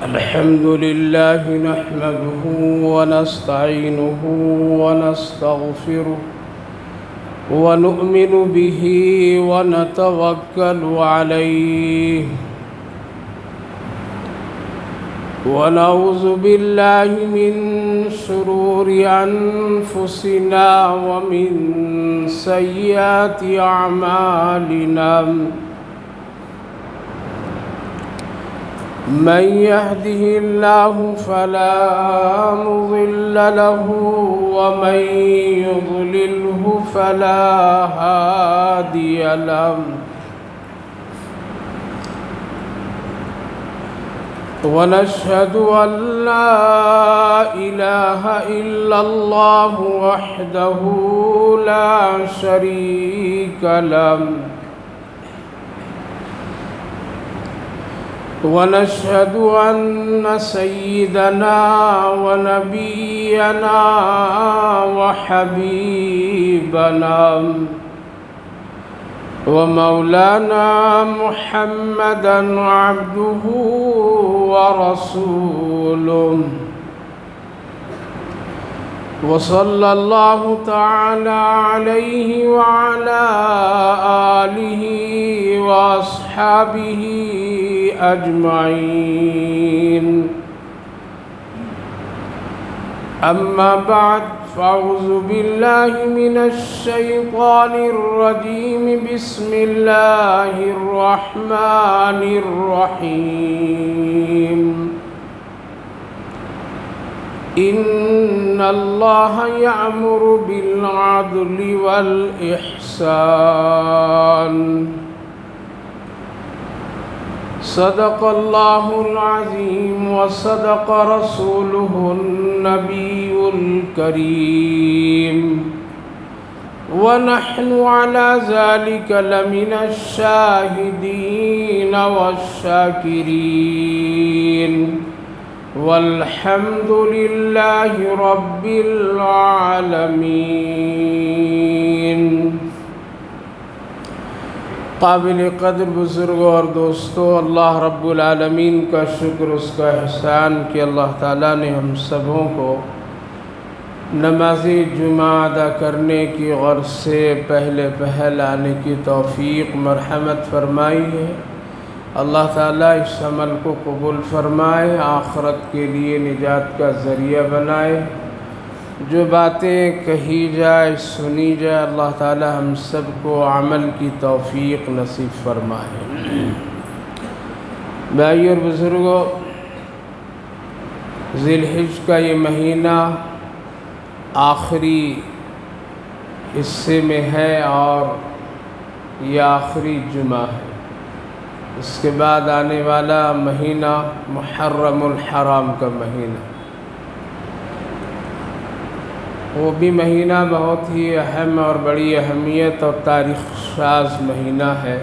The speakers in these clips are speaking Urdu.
الحمد لله نحمده ونستعينه ونستغفره ونؤمن به ونتوكل عليه ونعوذ بالله من شرور أنفسنا ومن سيئات أعمالنا من يهده الله فلا مضل له ومن يضلله فلا هادي له ونشهد أن لا إله إلا الله وحده لا شريك له ونشهد أن سيدنا ونبينا وحبيبنا ومولانا محمدا عبده ورسوله وصلى الله تعالى عليه وعلى آله وأصحابه أجمعين أما بعد فأعوذ بالله من الشيطان الرجيم بسم الله الرحمن الرحيم إن الله يأمر بالعدل والإحسان صدق الله العظيم وصدق رسوله النبي الكريم ونحن على ذلك لمن الشاهدين والشاكرين والحمد لله رب العالمين۔ قابل قدر بزرگوں اور دوستوں، اللہ رب العالمین کا شکر، اس کا احسان کہ اللہ تعالیٰ نے ہم سبوں کو نماز جمعہ ادا کرنے کی غرض سے پہلے پہل آنے کی توفیق مرحمت فرمائی ہے۔ اللہ تعالیٰ اس عمل کو قبول فرمائے، آخرت کے لیے نجات کا ذریعہ بنائے۔ جو باتیں کہی جائے سنی جائے، اللہ تعالیٰ ہم سب کو عمل کی توفیق نصیب فرمائے۔ بھائیو اور بزرگوں، ذی الحجہ کا یہ مہینہ آخری حصے میں ہے اور یہ آخری جمعہ ہے۔ اس کے بعد آنے والا مہینہ محرم الحرام کا مہینہ، وہ بھی مہینہ بہت ہی اہم اور بڑی اہمیت اور تاریخ ساز مہینہ ہے۔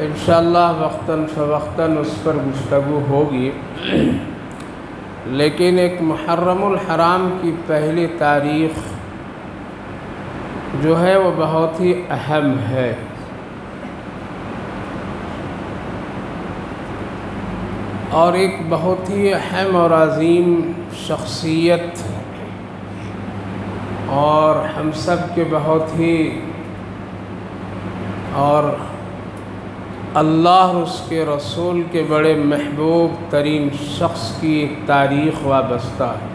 انشاءاللہ وقتاً فوقتاً اس پر گفتگو ہوگی، لیکن ایک محرم الحرام کی پہلی تاریخ جو ہے وہ بہت ہی اہم ہے۔ اور ایک بہت ہی اہم اور عظیم شخصیت اور ہم سب کے بہت ہی اور اللہ اور اس کے رسول کے بڑے محبوب ترین شخص کی ایک تاریخ وابستہ ہے،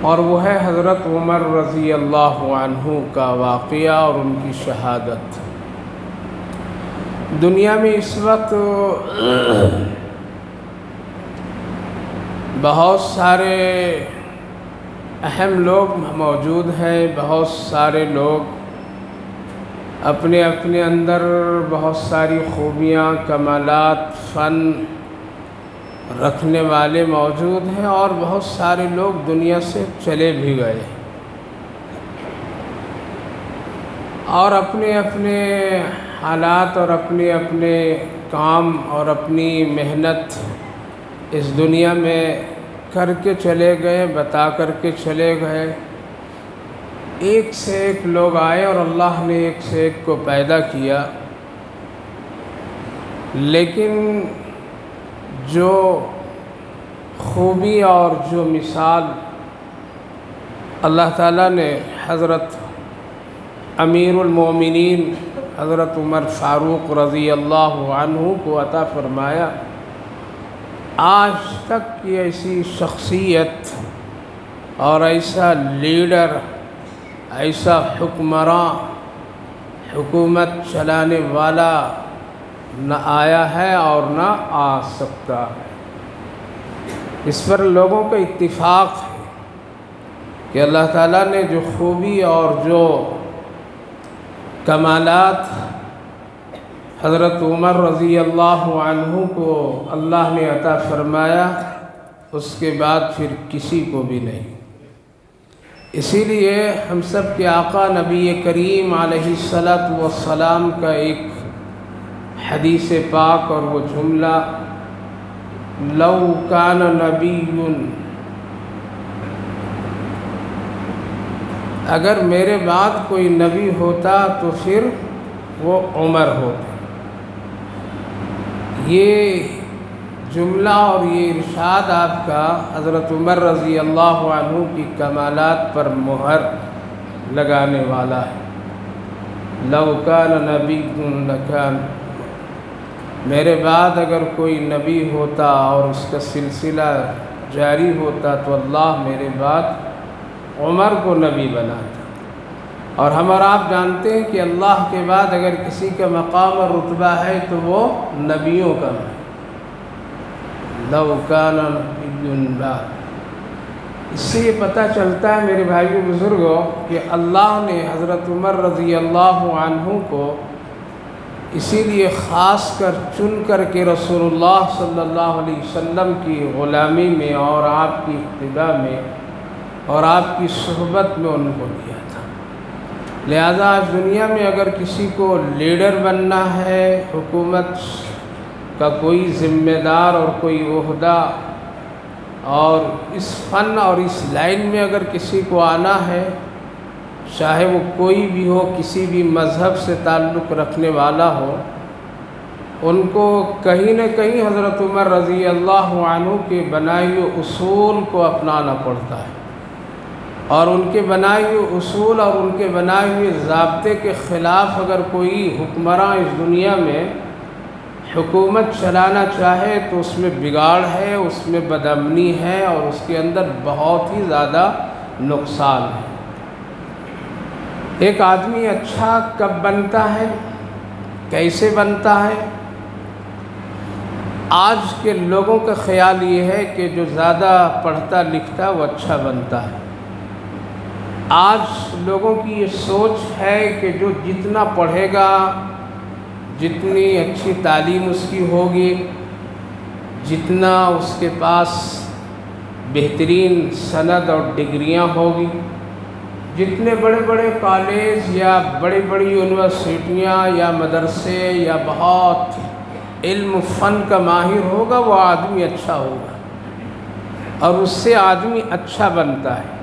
اور وہ ہے حضرت عمر رضی اللہ عنہ کا واقعہ اور ان کی شہادت۔ دنیا میں اس وقت بہت سارے اہم لوگ موجود ہیں، بہت سارے لوگ اپنے اپنے اندر بہت ساری خوبیاں، کمالات، فن رکھنے والے موجود ہیں، اور بہت سارے لوگ دنیا سے چلے بھی گئے اور اپنے اپنے حالات اور اپنے اپنے کام اور اپنی محنت اس دنیا میں کر کے چلے گئے، بتا کر کے چلے گئے۔ ایک سے ایک لوگ آئے اور اللہ نے ایک سے ایک کو پیدا کیا، لیکن جو خوبی اور جو مثال اللہ تعالیٰ نے حضرت امیر المومنین حضرت عمر فاروق رضی اللہ عنہ کو عطا فرمایا، آج تک کی ایسی شخصیت اور ایسا لیڈر، ایسا حکمراں، حکومت چلانے والا نہ آیا ہے اور نہ آ سکتا ہے۔ اس پر لوگوں کا اتفاق ہے کہ اللہ تعالیٰ نے جو خوبی اور جو کمالات حضرت عمر رضی اللہ عنہ کو اللہ نے عطا فرمایا، اس کے بعد پھر کسی کو بھی نہیں۔ اسی لیے ہم سب کے آقا نبی کریم علیہ الصلاۃ والسلام کا ایک حدیث پاک اور وہ جملہ، لو کان نبی، اگر میرے بعد کوئی نبی ہوتا تو پھر وہ عمر ہوتا۔ یہ جملہ اور یہ ارشاد آپ کا حضرت عمر رضی اللہ عنہ کی کمالات پر مہر لگانے والا ہے۔ لو کان نبی لکان، میرے بعد اگر کوئی نبی ہوتا اور اس کا سلسلہ جاری ہوتا تو اللہ میرے بعد عمر کو نبی بناتا۔ اور ہم اور آپ جانتے ہیں کہ اللہ کے بعد اگر کسی کا مقام اور رتبہ ہے تو وہ نبیوں کا ہے۔ لو کان نبی بعد، اس سے یہ پتہ چلتا ہے میرے بھائیو بزرگوں کہ اللہ نے حضرت عمر رضی اللہ عنہ کو اسی لیے خاص کر چن کر کے رسول اللہ صلی اللہ علیہ وسلم کی غلامی میں اور آپ کی اتباع میں اور آپ کی صحبت میں ان کو دیا تھا۔ لہذا آج دنیا میں اگر کسی کو لیڈر بننا ہے، حکومت کا کوئی ذمہ دار اور کوئی عہدہ، اور اس فن اور اس لائن میں اگر کسی کو آنا ہے، چاہے وہ کوئی بھی ہو، کسی بھی مذہب سے تعلق رکھنے والا ہو، ان کو کہیں نہ کہیں حضرت عمر رضی اللہ عنہ کے بنائے ہوئے اصول کو اپنانا پڑتا ہے، اور ان کے بنائے ہوئے اصول اور ان کے بنائے ہوئے ضابطے کے خلاف اگر کوئی حکمراں اس دنیا میں حکومت چلانا چاہے تو اس میں بگاڑ ہے، اس میں بدامنی ہے، اور اس کے اندر بہت ہی زیادہ نقصان ہے۔ ایک آدمی اچھا کب بنتا ہے، کیسے بنتا ہے؟ آج کے لوگوں کا خیال یہ ہے کہ جو زیادہ پڑھتا لکھتا وہ اچھا بنتا ہے۔ آج لوگوں کی یہ سوچ ہے کہ جو جتنا پڑھے گا، جتنی اچھی تعلیم اس کی ہوگی، جتنا اس کے پاس بہترین سند اور ڈگریاں ہوگی، جتنے بڑے بڑے کالج یا بڑی بڑی یونیورسٹیاں یا مدرسے یا بہت علم فن کا ماہر ہوگا، وہ آدمی اچھا ہوگا، اور اس سے آدمی اچھا بنتا ہے۔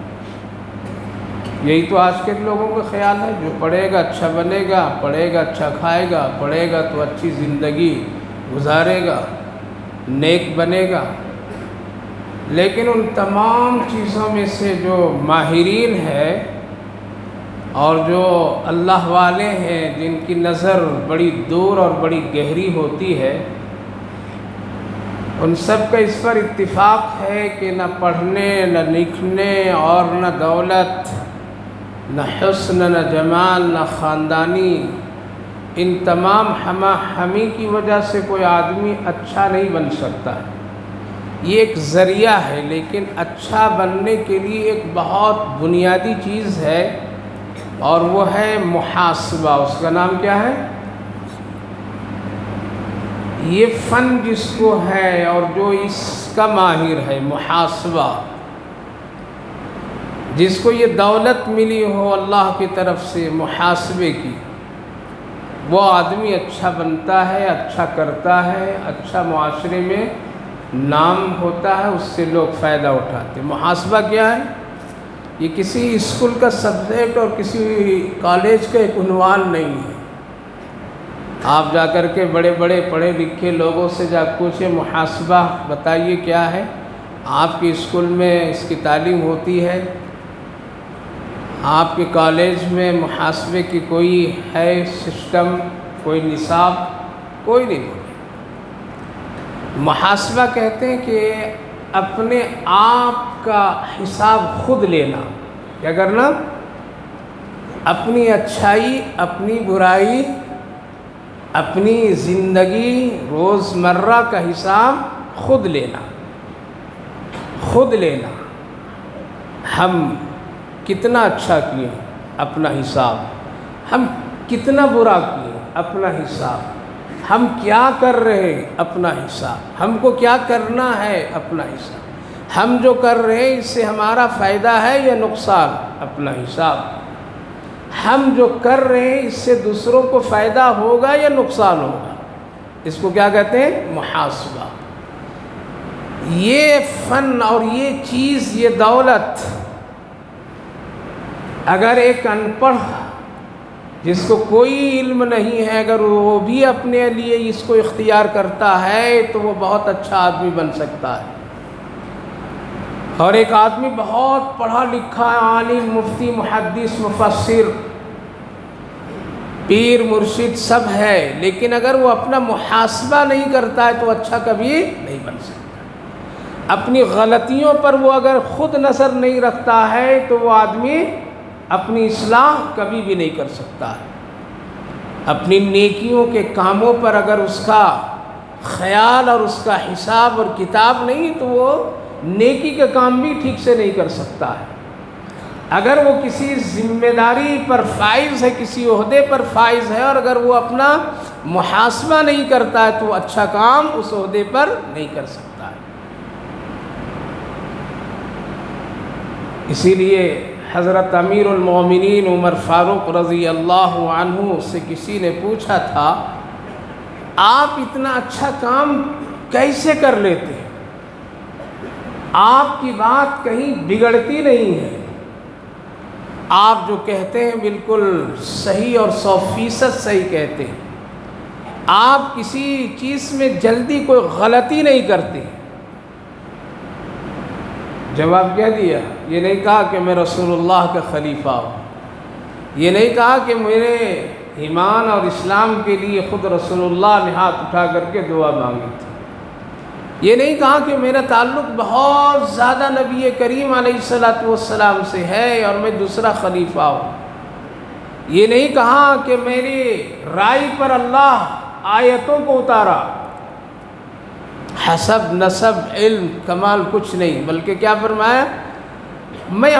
یہی تو آج کے لوگوں کا خیال ہے، جو پڑھے گا اچھا بنے گا، پڑھے گا اچھا کھائے گا، پڑھے گا تو اچھی زندگی گزارے گا، نیک بنے گا۔ لیکن ان تمام چیزوں میں سے جو ماہرین ہے اور جو اللہ والے ہیں، جن کی نظر بڑی دور اور بڑی گہری ہوتی ہے، ان سب کا اس پر اتفاق ہے کہ نہ پڑھنے، نہ لکھنے اور نہ دولت، نہ حسن، نہ جمال، نہ خاندانی، ان تمام ہمہ ہمی کی وجہ سے کوئی آدمی اچھا نہیں بن سکتا ہے۔ یہ ایک ذریعہ ہے، لیکن اچھا بننے کے لیے ایک بہت بنیادی چیز ہے، اور وہ ہے محاسبہ۔ اس کا نام کیا ہے؟ یہ فن جس کو ہے اور جو اس کا ماہر ہے، محاسبہ، جس کو یہ دولت ملی ہو اللہ کی طرف سے محاسبے کی، وہ آدمی اچھا بنتا ہے، اچھا کرتا ہے، اچھا معاشرے میں نام ہوتا ہے، اس سے لوگ فائدہ اٹھاتے ہیں۔ محاسبہ کیا ہے؟ یہ کسی اسکول کا سبجیکٹ اور کسی کالج کا ایک عنوان نہیں ہے۔ آپ جا کر کے بڑے بڑے پڑھے لکھے لوگوں سے جا پوچھیں محاسبہ بتائیے کیا ہے، آپ کے اسکول میں اس کی تعلیم ہوتی ہے، آپ کے کالج میں محاسبے کی کوئی ہے سسٹم، کوئی نصاب، کوئی نہیں بولے۔ محاسبہ کہتے ہیں کہ اپنے آپ کا حساب خود لینا، کیا کرنا؟ اپنی اچھائی، اپنی برائی، اپنی زندگی روزمرہ کا حساب خود لینا، خود لینا۔ ہم کتنا اچھا کیے اپنا حساب، ہم کتنا برا کیے اپنا حساب، ہم کیا کر رہے اپنا حساب، ہم کو کیا کرنا ہے اپنا حساب، ہم جو کر رہے ہیں اس سے ہمارا فائدہ ہے یا نقصان اپنا حساب، ہم جو کر رہے ہیں اس سے دوسروں کو فائدہ ہوگا یا نقصان ہوگا، اس کو کیا کہتے ہیں؟ محاسبہ۔ یہ فن اور یہ چیز، یہ دولت اگر ایک ان پڑھ جس کو کوئی علم نہیں ہے، اگر وہ بھی اپنے لیے اس کو اختیار کرتا ہے تو وہ بہت اچھا آدمی بن سکتا ہے۔ اور ایک آدمی بہت پڑھا لکھا عالم، مفتی، محدث، مفسر، پیر، مرشد سب ہے، لیکن اگر وہ اپنا محاسبہ نہیں کرتا ہے تو اچھا کبھی نہیں بن سکتا۔ اپنی غلطیوں پر وہ اگر خود نظر نہیں رکھتا ہے تو وہ آدمی اپنی اصلاح کبھی بھی نہیں کر سکتا ہے۔ اپنی نیکیوں کے کاموں پر اگر اس کا خیال اور اس کا حساب اور کتاب نہیں تو وہ نیکی کے کام بھی ٹھیک سے نہیں کر سکتا ہے۔ اگر وہ کسی ذمہ داری پر فائز ہے، کسی عہدے پر فائز ہے، اور اگر وہ اپنا محاسبہ نہیں کرتا ہے تو وہ اچھا کام اس عہدے پر نہیں کر سکتا ہے۔ اسی لیے حضرت امیر المومنین عمر فاروق رضی اللہ عنہ سے کسی نے پوچھا تھا، آپ اتنا اچھا کام کیسے کر لیتے ہیں؟ آپ کی بات کہیں بگڑتی نہیں ہے، آپ جو کہتے ہیں بالکل صحیح اور 100% صحیح کہتے ہیں، آپ کسی چیز میں جلدی کوئی غلطی نہیں کرتے۔ جواب کیا دیا؟ یہ نہیں کہا کہ میں رسول اللہ کا خلیفہ ہوں، یہ نہیں کہا کہ میرے ایمان اور اسلام کے لیے خود رسول اللہ نے ہاتھ اٹھا کر کے دعا مانگی تھی، یہ نہیں کہا کہ میرا تعلق بہت زیادہ نبی کریم علیہ السلام سے ہے اور میں دوسرا خلیفہ ہوں، یہ نہیں کہا کہ میری رائے پر اللہ آیتوں کو اتارا، حسب، نسب، علم، کمال کچھ نہیں، بلکہ کیا فرمایا؟ میں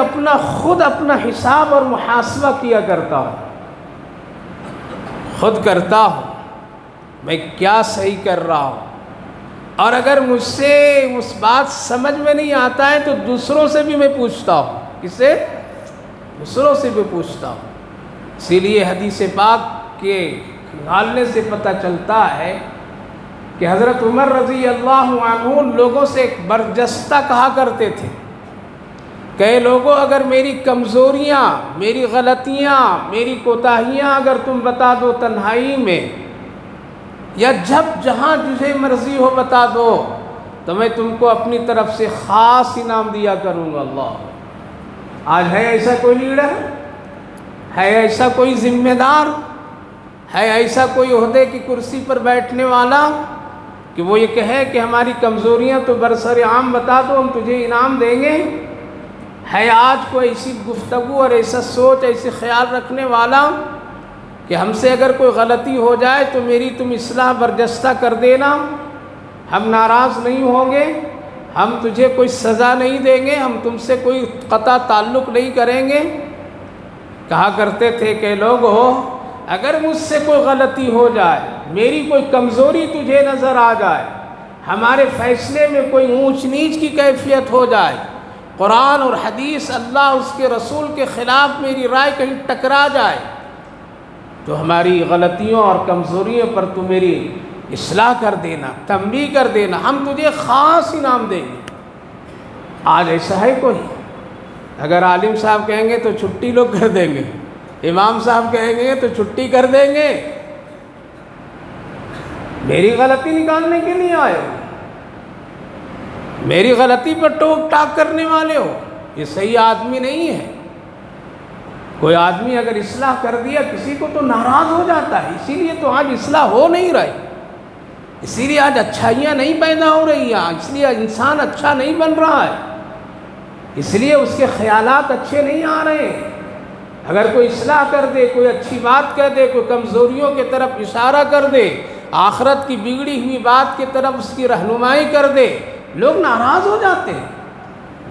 خود اپنا حساب اور محاسبہ کیا کرتا ہوں، خود کرتا ہوں میں کیا صحیح کر رہا ہوں، اور اگر مجھ سے اس بات سمجھ میں نہیں آتا ہے تو دوسروں سے بھی میں پوچھتا ہوں۔ کس سے؟ دوسروں سے بھی پوچھتا ہوں۔ اسی لیے حدیث پاک کے کھنگالنے سے پتہ چلتا ہے کہ حضرت عمر رضی اللہ عنہ لوگوں سے ایک برجستہ کہا کرتے تھے کہ لوگوں، اگر میری کمزوریاں، میری غلطیاں، میری کوتاہیاں اگر تم بتا دو تنہائی میں، یا جب جہاں تجھے مرضی ہو بتا دو، تو میں تم کو اپنی طرف سے خاص انعام دیا کروں گا۔ اللہ، آج ہے ایسا کوئی لیڈر؟ ہے ایسا کوئی ذمہ دار؟ ہے ایسا کوئی عہدے کی کرسی پر بیٹھنے والا کہ وہ یہ کہے کہ ہماری کمزوریاں تو برسر عام بتا دو، ہم تجھے انعام دیں گے؟ ہے آج کوئی ایسی گفتگو اور ایسا سوچ، ایسے خیال رکھنے والا کہ ہم سے اگر کوئی غلطی ہو جائے تو میری تم اصلاح برجستہ کر دینا، ہم ناراض نہیں ہوں گے، ہم تجھے کوئی سزا نہیں دیں گے، ہم تم سے کوئی قطع تعلق نہیں کریں گے؟ کہا کرتے تھے کہ لوگو، اگر مجھ سے کوئی غلطی ہو جائے، میری کوئی کمزوری تجھے نظر آ جائے، ہمارے فیصلے میں کوئی اونچ نیچ کی کیفیت ہو جائے، قرآن اور حدیث، اللہ اس کے رسول کے خلاف میری رائے کہیں ٹکرا جائے، تو ہماری غلطیوں اور کمزوریوں پر تو میری اصلاح کر دینا، تنبیہ کر دینا، ہم تجھے خاص انعام دیں گے۔ آج ایسا ہے کوئی؟ اگر عالم صاحب کہیں گے تو چھٹی لوگ کر دیں گے، امام صاحب کہیں گے تو چھٹی کر دیں گے، میری غلطی نکالنے کے لیے آئے ہو، میری غلطی پر ٹوک ٹاک کرنے والے ہو، یہ صحیح آدمی نہیں ہے۔ کوئی آدمی اگر اصلاح کر دیا کسی کو تو ناراض ہو جاتا ہے، اسی لیے تو آج اصلاح ہو نہیں رہی، اسی لیے آج اچھائیاں نہیں پیدا ہو رہی ہیں، اس لیے انسان اچھا نہیں بن رہا ہے، اس لیے اس کے خیالات اچھے نہیں آ رہے ہیں۔ اگر کوئی اصلاح کر دے، کوئی اچھی بات کہہ دے، کوئی کمزوریوں کی طرف اشارہ کر دے، آخرت کی بگڑی ہوئی بات کی طرف اس کی رہنمائی کر دے، لوگ ناراض ہو جاتے ہیں،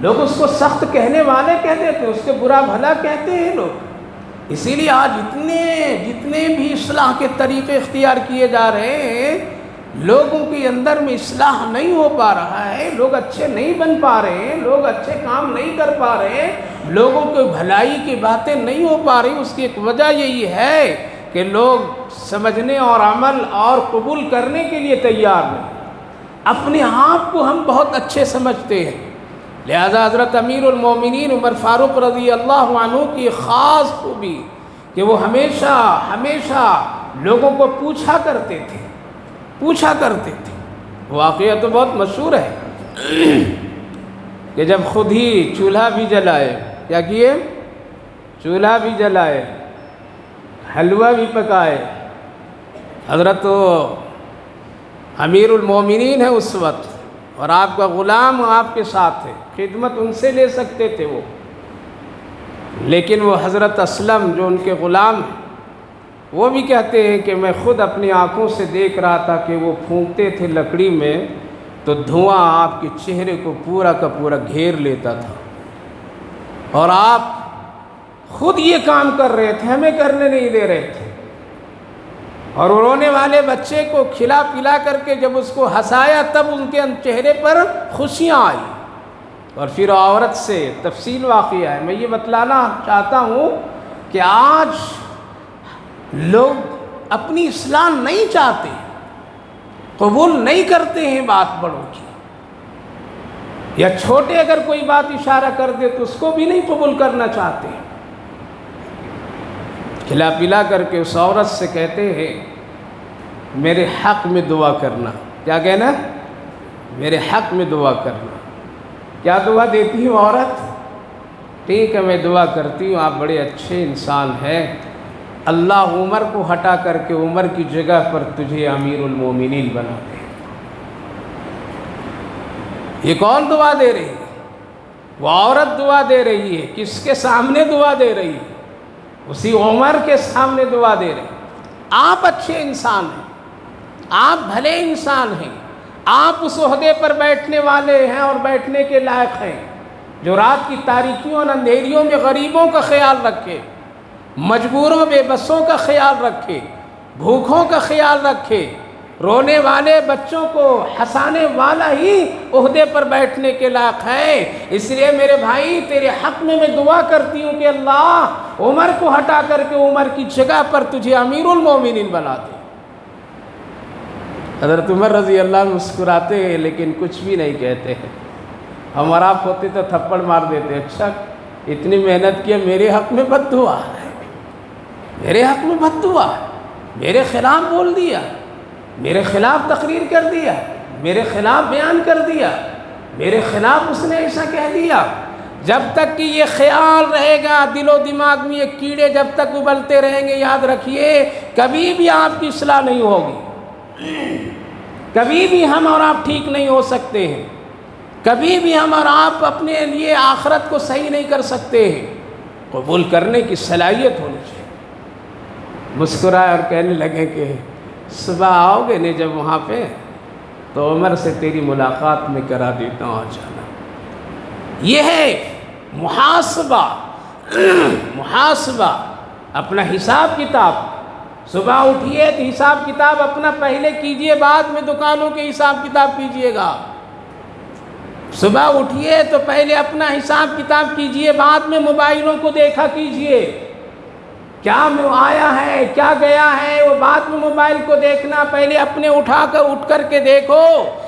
لوگ اس کو سخت کہنے والے کہہ دیتے ہیں، اس کے برا بھلا کہتے ہیں لوگ۔ اسی لیے آج جتنے بھی اصلاح کے طریقے اختیار کیے جا رہے ہیں، لوگوں کے اندر میں اصلاح نہیں ہو پا رہا ہے، لوگ اچھے نہیں بن پا رہے ہیں، لوگ اچھے کام نہیں کر پا رہے ہیں، لوگوں کو بھلائی کی باتیں نہیں ہو پا رہی۔ اس کی ایک وجہ یہی ہے کہ لوگ سمجھنے اور عمل اور قبول کرنے کے لیے تیار نہیں، اپنے آپ کو ہم بہت اچھے سمجھتے ہیں۔ لہذا حضرت امیر المومنین عمر فاروق رضی اللہ عنہ کی خاص خوبی کہ وہ ہمیشہ لوگوں کو پوچھا کرتے تھے۔ واقعہ تو بہت مشہور ہے کہ جب خود ہی چولہا بھی جلائے، کیا کیے؟ چولہا بھی جلائے، حلوہ بھی پکائے، حضرت امیر المومنین ہے اس وقت، اور آپ کا غلام آپ کے ساتھ ہے، خدمت ان سے لے سکتے تھے وہ، لیکن وہ حضرت اسلم جو ان کے غلام ہیں، وہ بھی کہتے ہیں کہ میں خود اپنی آنکھوں سے دیکھ رہا تھا کہ وہ پھونکتے تھے لکڑی میں تو دھواں آپ کے چہرے کو پورا کا پورا گھیر لیتا تھا، اور آپ خود یہ کام کر رہے تھے، ہمیں کرنے نہیں دے رہے تھے، اور رونے والے بچے کو کھلا پلا کر کے جب اس کو ہنسایا تب ان کے چہرے پر خوشیاں آئی۔ اور پھر عورت سے تفصیل واقعہ ہے، میں یہ بتلانا چاہتا ہوں کہ آج لوگ اپنی اصلاح نہیں چاہتے، قبول نہیں کرتے ہیں بات بڑوں کی، یا چھوٹے اگر کوئی بات اشارہ کر دے تو اس کو بھی نہیں قبول کرنا چاہتے۔ کھلا پلا کر کے اس عورت سے کہتے ہیں میرے حق میں دعا کرنا، کیا کہنا؟ میرے حق میں دعا کرنا۔ کیا دعا دیتی ہوں عورت؟ ٹھیک ہے میں دعا کرتی ہوں، آپ بڑے اچھے انسان ہیں، اللہ عمر کو ہٹا کر کے عمر کی جگہ پر تجھے امیر المومنین بنا دے۔ یہ کون دعا دے رہی ہے؟ وہ عورت دعا دے رہی ہے، کس کے سامنے دعا دے رہی ہے؟ اسی عمر کے سامنے دعا دے رہی ہے۔ آپ اچھے انسان ہیں، آپ بھلے انسان ہیں، آپ اس عہدے پر بیٹھنے والے ہیں اور بیٹھنے کے لائق ہیں جو رات کی تاریکیوں اور اندھیریوں میں غریبوں کا خیال رکھے، مجبوروں بے بسوں کا خیال رکھے، بھوکھوں کا خیال رکھے، رونے والے بچوں کو ہنسانے والا ہی عہدے پر بیٹھنے کے لائق ہے۔ اس لیے میرے بھائی تیرے حق میں دعا کرتی ہوں کہ اللہ عمر کو ہٹا کر کے عمر کی جگہ پر تجھے امیر المومنین بنا دے۔ حضرت عمر رضی اللہ عنہ مسکراتے ہیں لیکن کچھ بھی نہیں کہتے ہیں، ہم اور آپ ہوتے تو تھپڑ مار دیتے، اچھا اتنی محنت کی میرے حق میں بد دعا ہے، میرے حق میں بد دعا ہے، میرے خلاف بول دیا، میرے خلاف تقریر کر دیا، میرے خلاف بیان کر دیا، میرے خلاف اس نے ایسا کہہ دیا۔ جب تک کہ یہ خیال رہے گا دل و دماغ میں، یہ کیڑے جب تک ابلتے رہیں گے، یاد رکھیے کبھی بھی آپ کی اصلاح نہیں ہوگی، کبھی بھی ہم اور آپ ٹھیک نہیں ہو سکتے ہیں، کبھی بھی ہم اور آپ اپنے لیے آخرت کو صحیح نہیں کر سکتے ہیں۔ قبول کرنے کی صلاحیت ہونی چاہیے۔ مسکرائے اور کہنے لگے کہ صبح آؤ گے نہیں جب وہاں پہ تو عمر سے تیری ملاقات میں کرا دیتا ہوں، آ جانا۔ یہ ہے محاسبہ، اپنا حساب کتاب۔ صبح اٹھیے تو حساب کتاب اپنا پہلے کیجئے، بعد میں دکانوں کے حساب کتاب کیجئے گا۔ صبح اٹھیے تو پہلے اپنا حساب کتاب کیجئے، بعد میں موبائلوں کو دیکھا کیجئے، کیا آیا ہے کیا گیا ہے وہ بعد میں موبائل کو دیکھنا، پہلے اپنے اٹھ کر کے دیکھو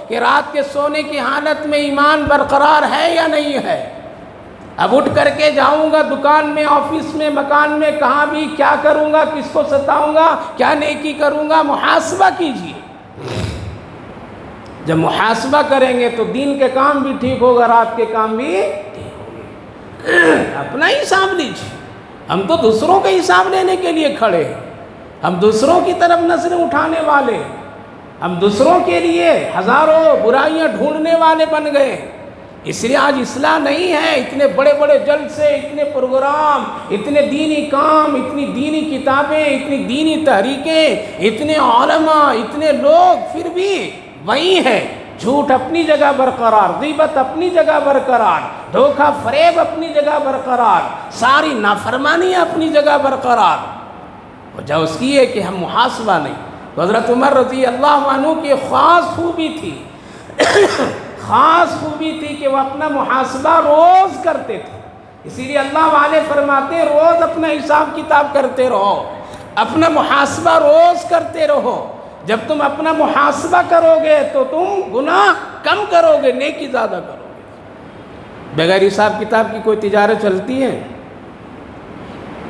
کہ رات کے سونے کی حالت میں ایمان برقرار ہے یا نہیں ہے۔ اب اٹھ کر کے جاؤں گا دکان میں، آفس میں، مکان میں، کہاں بھی کیا کروں گا، کس کو ستاؤں گا، کیا نیکی کروں گا، محاسبہ کیجئے۔ جب محاسبہ کریں گے تو دین کے کام بھی ٹھیک ہوگا، رات کے کام بھی ٹھیک ہوگے۔ اپنا حساب لیجیے، ہم تو دوسروں کا حساب لینے کے لیے کھڑے ہیں، ہم دوسروں کی طرف نظریں اٹھانے والے، ہم دوسروں کے لیے ہزاروں برائیاں ڈھونڈنے والے بن گئے۔ اس لیے آج اصلاح نہیں ہے، اتنے بڑے بڑے جلسے، اتنے پروگرام، اتنے دینی کام، اتنی دینی کتابیں، اتنی دینی تحریکیں، اتنے علماء، اتنے لوگ، پھر بھی وہی ہے، جھوٹ اپنی جگہ برقرار، غیبت اپنی جگہ برقرار، دھوکہ فریب اپنی جگہ برقرار، ساری نافرمانی اپنی جگہ برقرار۔ وجہ اس کی ہے کہ ہم محاسبہ نہیں۔ تو حضرت عمر رضی اللہ عنہ کی خاص خوبی تھی خاص خوبی تھی کہ وہ اپنا محاسبہ روز کرتے تھے۔ اسی لیے اللہ والے فرماتے ہیں روز اپنا حساب کتاب کرتے رہو، اپنا محاسبہ روز کرتے رہو۔ جب تم اپنا محاسبہ کرو گے تو تم گناہ کم کرو گے، نیکی زیادہ کرو گے۔ بغیر حساب کتاب کی کوئی تجارت چلتی ہے؟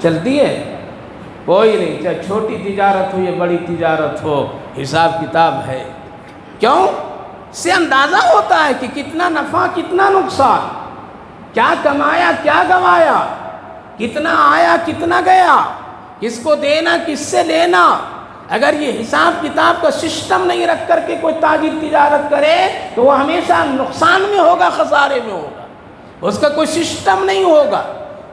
چلتی ہے؟ کوئی نہیں، چاہے چھوٹی تجارت ہو یا بڑی تجارت ہو، حساب کتاب ہے۔ کیوں؟ سے اندازہ ہوتا ہے کہ کتنا نفع کتنا نقصان، کیا کمایا کیا گوایا، کتنا آیا کتنا گیا، کس کو دینا کس سے لینا۔ اگر یہ حساب کتاب کا سسٹم نہیں رکھ کر کے کوئی تاجر تجارت کرے تو وہ ہمیشہ نقصان میں ہوگا، خسارے میں ہوگا، اس کا کوئی سسٹم نہیں ہوگا۔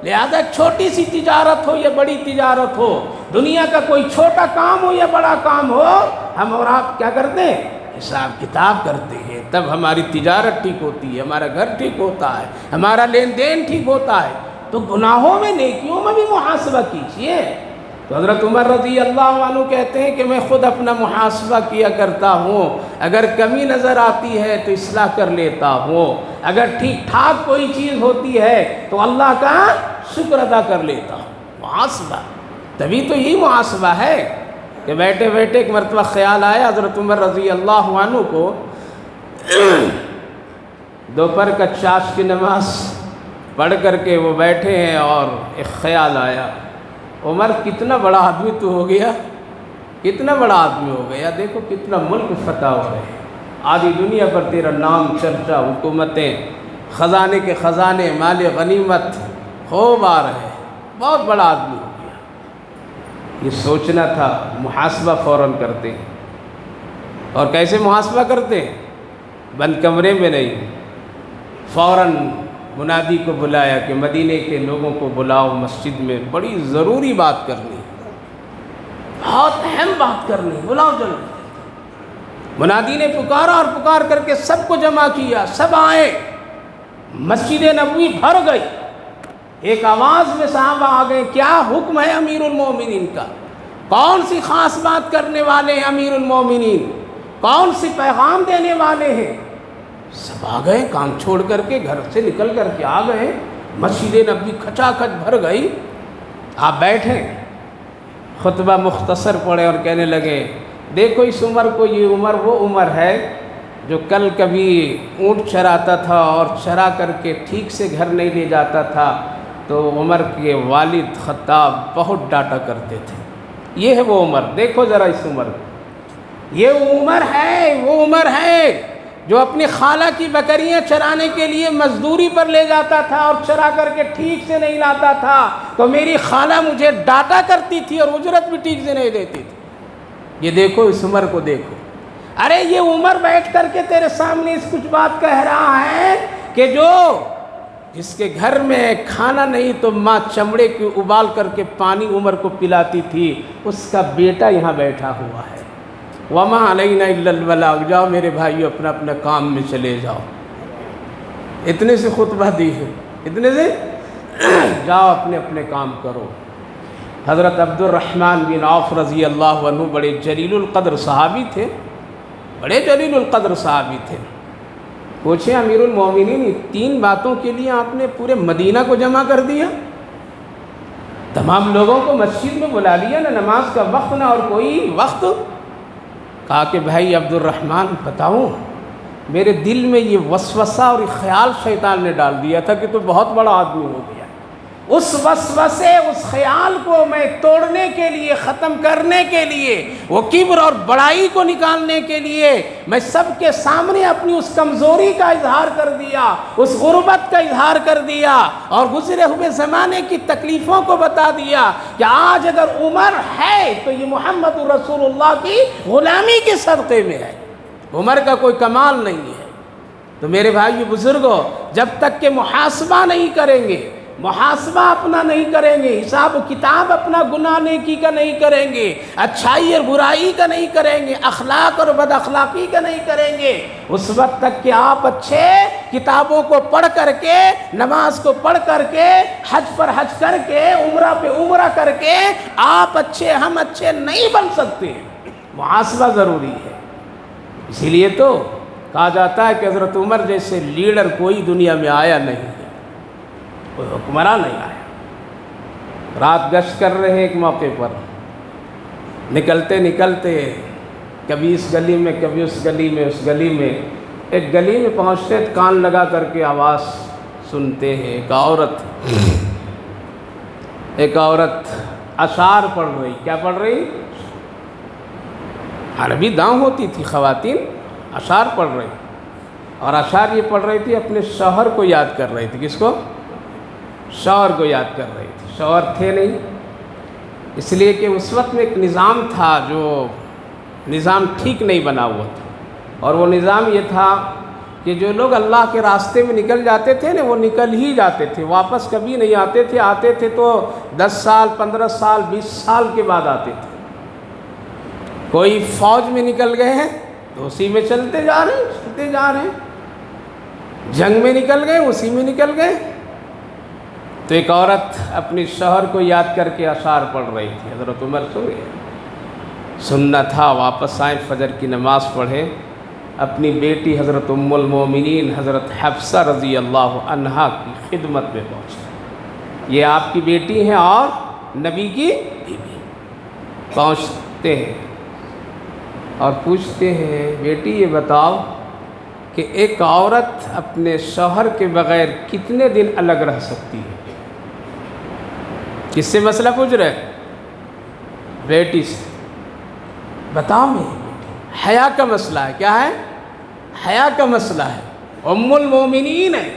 لہذا چھوٹی سی تجارت ہو یا بڑی تجارت ہو، دنیا کا کوئی چھوٹا کام ہو یا بڑا کام ہو، ہم اور آپ کیا کرتے ہیں؟ حساب کتاب کرتے ہیں، تب ہماری تجارت ٹھیک ہوتی ہے، ہمارا گھر ٹھیک ہوتا ہے، ہمارا لین دین ٹھیک ہوتا ہے۔ تو گناہوں میں نیکیوں میں بھی محاسبہ کیجیے۔ تو حضرت عمر رضی اللہ عنہ کہتے ہیں کہ میں خود اپنا محاسبہ کیا کرتا ہوں، اگر کمی نظر آتی ہے تو اصلاح کر لیتا ہوں، اگر ٹھیک ٹھاک کوئی چیز ہوتی ہے تو اللہ کا شکر ادا کر لیتا ہوں۔ محاسبہ، تبھی تو یہی محاسبہ ہے کہ بیٹھے بیٹھے ایک مرتبہ خیال آیا حضرت عمر رضی اللہ عنہ کو، دوپہر کا چاش کی نماز پڑھ کر کے وہ بیٹھے ہیں اور ایک خیال آیا، عمر کتنا بڑا آدمی تو ہو گیا، کتنا بڑا آدمی ہو گیا، دیکھو کتنا ملک فتح ہو رہے ہیں، آدھی دنیا پر تیرا نام چرچا، حکومتیں، خزانے کے خزانے، مال غنیمت خوب آ رہے ہیں، بہت بڑا آدمی ہو گیا۔ یہ سوچنا تھا، محاسبہ فوراً کرتے ہیں۔ اور کیسے محاسبہ کرتے ہیں؟ بند کمرے میں نہیں، فوراً منادی کو بلایا کہ مدینے کے لوگوں کو بلاؤ مسجد میں، بڑی ضروری بات کرنی ہے، بہت اہم بات کرنی ہے، بلاؤ جلدی۔ منادی نے پکارا اور پکار کر کے سب کو جمع کیا، سب آئے، مسجد نبوی بھر گئی۔ ایک آواز میں صحابہ آ گئے، کیا حکم ہے امیر المومنین کا؟ کون سی خاص بات کرنے والے ہیں امیر المومنین؟ کون سی پیغام دینے والے ہیں؟ سب آ گئے، کام چھوڑ کر کے گھر سے نکل کر کے آ گئے، مسجد نبوی کھچا کھچ بھر گئی۔ آپ بیٹھیں، خطبہ مختصر پڑھے اور کہنے لگے، دیکھو اس عمر کو، یہ عمر وہ عمر ہے جو کل کبھی اونٹ چراتا تھا اور چرا کر کے ٹھیک سے گھر نہیں لے جاتا تھا تو عمر کے والد خطاب بہت ڈانٹا کرتے تھے۔ یہ ہے وہ عمر، دیکھو ذرا اس عمر کو، یہ عمر ہے، وہ عمر ہے جو اپنی خالہ کی بکریاں چرانے کے لیے مزدوری پر لے جاتا تھا اور چرا کر کے ٹھیک سے نہیں لاتا تھا تو میری خالہ مجھے ڈانٹا کرتی تھی اور اجرت بھی ٹھیک سے نہیں دیتی تھی۔ یہ دیکھو اس عمر کو دیکھو۔ ارے یہ عمر بیٹھ کر کے تیرے سامنے اس کچھ بات کہہ رہا ہے کہ جو جس کے گھر میں کھانا نہیں تو ماں چمڑے کی ابال کر کے پانی عمر کو پلاتی تھی، اس کا بیٹا یہاں بیٹھا ہوا ہے۔ وَمَا عَلَيْنَا إِلَّا الْبَلَاغُ، جاؤ میرے بھائیو اپنا اپنا کام میں چلے جاؤ۔ اتنے سے خطبہ دی ہے، اتنے سے جاؤ اپنے اپنے کام کرو۔ حضرت عبد الرحمن بن عوف رضی اللہ عنہ بڑے جلیل القدر صحابی تھے، بڑے جلیل القدر صحابی تھے۔ پوچھیں امیر المومنین، تین باتوں کے لیے آپ نے پورے مدینہ کو جمع کر دیا، تمام لوگوں کو مسجد میں بلا لیا، نہ نماز کا وقت نہ اور کوئی وقت؟ کہا کہ بھائی عبد الرحمن بتاؤں، میرے دل میں یہ وسوسہ اور یہ خیال شیطان نے ڈال دیا تھا کہ تو بہت بڑا آدمی ہو گیا، اس وسوسے، اس خیال کو میں توڑنے کے لیے، ختم کرنے کے لیے، وہ کبر اور بڑائی کو نکالنے کے لیے میں سب کے سامنے اپنی اس کمزوری کا اظہار کر دیا، اس غربت کا اظہار کر دیا، اور گزرے ہوئے زمانے کی تکلیفوں کو بتا دیا کہ آج اگر عمر ہے تو یہ محمد رسول اللہ کی غلامی کے صدقے میں ہے، عمر کا کوئی کمال نہیں ہے۔ تو میرے بھائی بزرگوں، جب تک کہ محاسبہ نہیں کریں گے، محاسبہ اپنا نہیں کریں گے، حساب و کتاب اپنا گناہ نیکی کا نہیں کریں گے، اچھائی اور برائی کا نہیں کریں گے، اخلاق اور بد اخلاقی کا نہیں کریں گے، اس وقت تک کہ آپ اچھے کتابوں کو پڑھ کر کے، نماز کو پڑھ کر کے، حج پر حج کر کے، عمرہ پہ عمرہ کر کے آپ اچھے، ہم اچھے نہیں بن سکتے۔ محاسبہ ضروری ہے۔ اسی لیے تو کہا جاتا ہے کہ حضرت عمر جیسے لیڈر کوئی دنیا میں آیا نہیں ہے، کوئی حکمراں نہیں آیا۔ رات گشت کر رہے ایک موقع پر، نکلتے نکلتے کبھی اس گلی میں، کبھی اس گلی میں، اس گلی میں، ایک گلی میں پہنچتے کان لگا کر کے آواز سنتے ہیں، ایک عورت اشعار پڑھ رہی۔ کیا پڑھ رہی؟ عربی داؤں ہوتی تھی، خواتین اشعار پڑھ رہی، اور اشعار یہ پڑھ رہی تھی، اپنے شوہر کو یاد کر رہی تھی۔ کس کو؟ شوہر کو یاد کر رہی تھی۔ شوہر تھے نہیں، اس لیے کہ اس وقت میں ایک نظام تھا، جو نظام ٹھیک نہیں بنا ہوا تھا، اور وہ نظام یہ تھا کہ جو لوگ اللہ کے راستے میں نکل جاتے تھے نا، وہ نکل ہی جاتے تھے، واپس کبھی نہیں آتے تھے۔ آتے تھے تو 10 سال، 15 سال، 20 سال کے بعد آتے تھے۔ کوئی فوج میں نکل گئے ہیں تو اسی میں چلتے جا رہے ہیں، جنگ میں نکل گئے اسی میں نکل گئے۔ تو ایک عورت اپنی شوہر کو یاد کر کے اشعار پڑھ رہی تھی۔ حضرت عمر سن گئے، سننا تھا، واپس آئے، فجر کی نماز پڑھے، اپنی بیٹی حضرت ام المومنین حضرت حفصہ رضی اللہ عنہا کی خدمت میں پہنچے۔ یہ آپ کی بیٹی ہیں اور نبی کی بیوی۔ پہنچتے ہیں اور پوچھتے ہیں، بیٹی یہ بتاؤ کہ ایک عورت اپنے شوہر کے بغیر کتنے دن الگ رہ سکتی ہے؟ کس سے مسئلہ پوچھ رہے؟ بیٹی سے۔ بتاؤ میری بیٹی، حیا کا مسئلہ ہے۔ کیا ہے؟ حیا کا مسئلہ ہے، ام المومنین ہے۔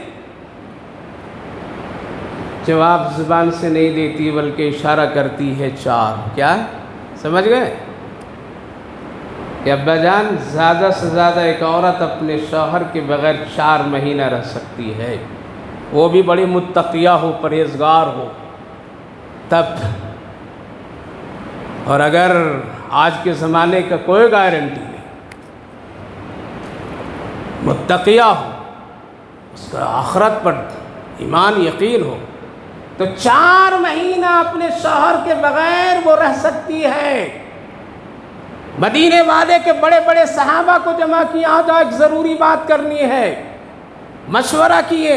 جواب زبان سے نہیں دیتی بلکہ اشارہ کرتی ہے 4۔ کیا ہے؟ سمجھ گئے کہ ابا جان، زیادہ سے زیادہ ایک عورت اپنے شوہر کے بغیر 4 مہینہ رہ سکتی ہے، وہ بھی بڑی متقیہ ہو، پرہیزگار ہو تب۔ اور اگر آج کے زمانے کا کوئی گارنٹی نہیں، متقیہ ہو، اس کا آخرت پر ایمان یقین ہو، تو 4 مہینہ اپنے شوہر کے بغیر وہ رہ سکتی ہے۔ مدینے والے کے بڑے بڑے صحابہ کو جمع کیا، آج ایک ضروری بات کرنی ہے، مشورہ کیے،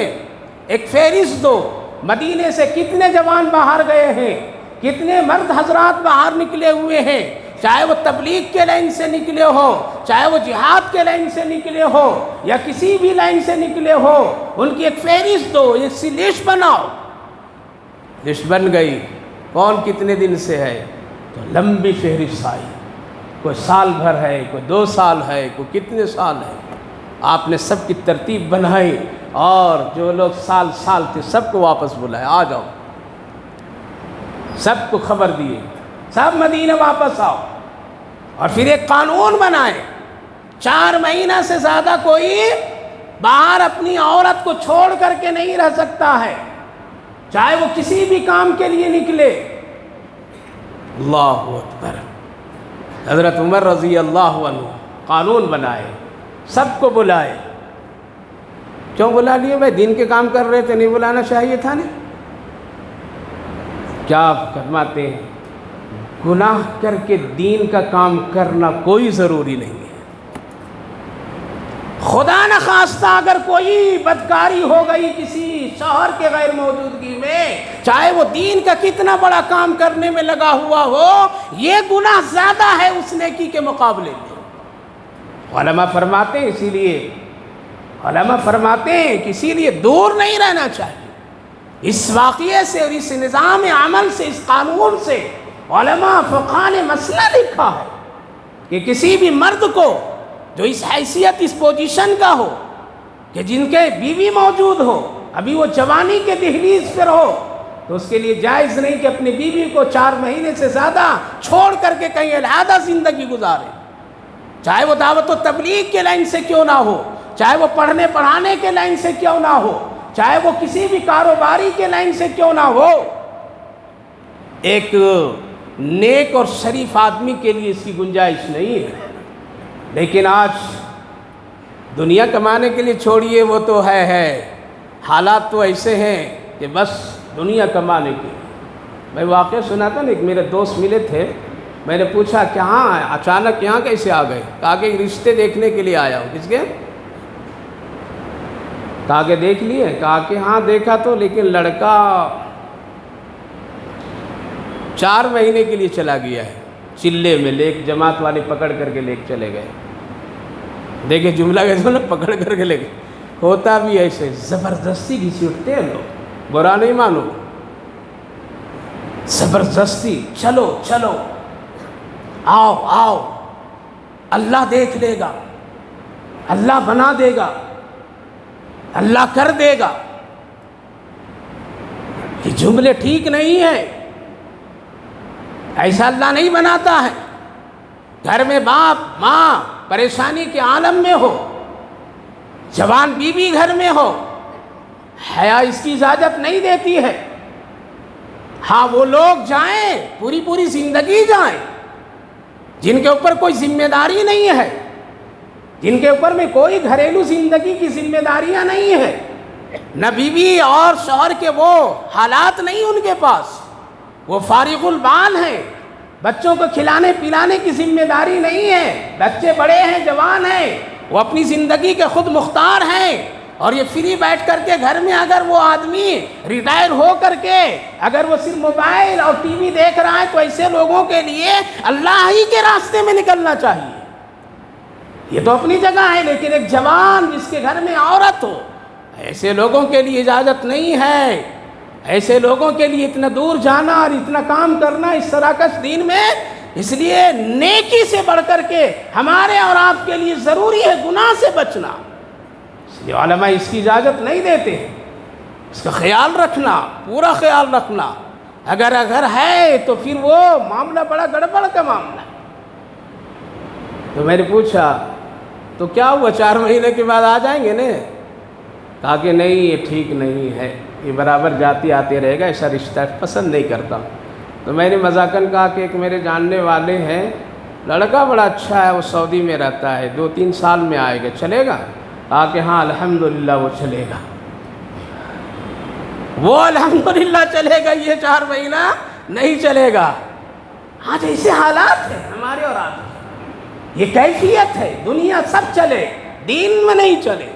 ایک فہرست دو، مدینے سے کتنے جوان باہر گئے ہیں، کتنے مرد حضرات باہر نکلے ہوئے ہیں، چاہے وہ تبلیغ کے لائن سے نکلے ہو، چاہے وہ جہاد کے لائن سے نکلے ہو، یا کسی بھی لائن سے نکلے ہو، ان کی ایک فہرست دو، ایک سی لسٹ بناؤ۔ لسٹ بن گئی، کون کتنے دن سے ہے، تو لمبی فہرست آئی، کوئی سال بھر ہے، کوئی 2 سال ہے، کوئی کتنے سال ہے۔ آپ نے سب کی ترتیب بنائی، اور جو لوگ سال تھے سب کو واپس بلائے، آ جاؤ، سب کو خبر دیے، سب مدینہ واپس آؤ۔ اور پھر ایک قانون بنائے، 4 مہینہ سے زیادہ کوئی باہر اپنی عورت کو چھوڑ کر کے نہیں رہ سکتا ہے، چاہے وہ کسی بھی کام کے لیے نکلے۔ اللہ اکبر۔ حضرت عمر رضی اللہ عنہ قانون بنائے، سب کو بلائے۔ کیوں بلا لیے بھائی؟ دین کے کام کر رہے تھے، نہیں بلانا چاہیے تھا نا؟ کیا فرماتے ہیں؟ گناہ کر کے دین کا کام کرنا کوئی ضروری نہیں ہے۔ خدا نخواستہ اگر کوئی بدکاری ہو گئی کسی شوہر کے غیر موجودگی میں، چاہے وہ دین کا کتنا بڑا کام کرنے میں لگا ہوا ہو، یہ گناہ زیادہ ہے اس نیکی کے مقابلے میں۔ علماء فرماتے ہیں کہ اسی لیے دور نہیں رہنا چاہیے، اس واقعے سے اور اس نظام عمل سے، اس قانون سے علماء فقہاء نے مسئلہ لکھا ہے کہ کسی بھی مرد کو جو اس حیثیت، اس پوزیشن کا ہو کہ جن کے بیوی موجود ہو، ابھی وہ جوانی کے دہلیز پر ہو، تو اس کے لیے جائز نہیں کہ اپنی بیوی کو 4 مہینے سے زیادہ چھوڑ کر کے کہیں علیحدہ زندگی گزارے، چاہے وہ دعوت و تبلیغ کے لائن سے کیوں نہ ہو، چاہے وہ پڑھنے پڑھانے کے لائن سے کیوں نہ ہو، چاہے وہ کسی بھی کاروباری کے لائن سے کیوں نہ ہو۔ ایک نیک اور شریف آدمی کے لیے اس کی گنجائش نہیں ہے۔ لیکن آج دنیا کمانے کے لیے چھوڑیے، وہ تو ہے حالات تو ایسے ہیں کہ بس دنیا کمانے کے لیے۔ میں واقعہ سنا تھا نا، ایک میرے دوست ملے تھے، میں نے پوچھا کہ ہاں اچانک یہاں کیسے آ گئے؟ کہا کہ رشتے دیکھنے کے لیے آیا ہوں۔ کس کے؟ کہا کہ دیکھ لیے؟ کہا کہ ہاں دیکھا تو، لیکن لڑکا 4 مہینے کے لیے چلا گیا ہے چلے میں، لے جماعت والے پکڑ کر کے لے چلے گئے۔ دیکھیں جملہ کیسے نا، پکڑ کر کے لے گئے۔ ہوتا بھی ایسے، زبردستی گھسیٹتے ہیں لوگ، برا نہیں مانو، زبردستی، چلو چلو، آؤ آؤ، اللہ دیکھ لے گا، اللہ بنا دے گا، اللہ کر دے گا۔ یہ جملے ٹھیک نہیں ہیں، ایسا اللہ نہیں بناتا ہے۔ گھر میں باپ ماں پریشانی کے عالم میں ہو، جوان بیوی گھر میں ہو، حیا اس کی اجازت نہیں دیتی ہے۔ ہاں وہ لوگ جائیں، پوری زندگی جائیں جن کے اوپر کوئی ذمہ داری نہیں ہے، جن کے اوپر میں کوئی گھریلو زندگی کی ذمہ داریاں نہیں ہیں، نہ بیوی اور شوہر کے وہ حالات نہیں ان کے پاس، وہ فارغ البال ہیں، بچوں کو کھلانے پلانے کی ذمہ داری نہیں ہے، بچے بڑے ہیں، جوان ہیں، وہ اپنی زندگی کے خود مختار ہیں، اور یہ فری بیٹھ کر کے گھر میں اگر وہ آدمی ریٹائر ہو کر کے اگر وہ صرف موبائل اور ٹی وی دیکھ رہا ہے، تو ایسے لوگوں کے لیے اللہ ہی کے راستے میں نکلنا چاہیے۔ یہ تو اپنی جگہ ہے، لیکن ایک جوان جس کے گھر میں عورت ہو، ایسے لوگوں کے لیے اجازت نہیں ہے۔ ایسے لوگوں کے لیے اتنا دور جانا اور اتنا کام کرنا اس سراکش دین میں، اس لیے نیکی سے بڑھ کر کے ہمارے اور آپ کے لیے ضروری ہے گناہ سے بچنا۔ اس لیے علماء اس کی اجازت نہیں دیتے، اس کا خیال رکھنا، پورا خیال رکھنا۔ اگر ہے تو پھر وہ معاملہ بڑا گڑبڑ کا معاملہ ہے۔ تو میں نے پوچھا تو کیا ہوا، 4 مہینے کے بعد آ جائیں گے نا؟ کہا کہ نہیں، یہ ٹھیک نہیں ہے، یہ برابر جاتی آتے رہے گا، ایسا رشتہ پسند نہیں کرتا۔ تو میں نے مذاقاً کہا کہ ایک میرے جاننے والے ہیں، لڑکا بڑا اچھا ہے، وہ سعودی میں رہتا ہے، 2-3 سال میں آئے گا، چلے گا؟ کہا کہ ہاں الحمدللہ وہ چلے گا، وہ الحمدللہ چلے گا، یہ 4 مہینہ نہیں چلے گا۔ آج ایسے حالات ہیں ہمارے اور آپ کے، یہ کیفیت ہے، دنیا سب چلے، دین میں نہیں چلے۔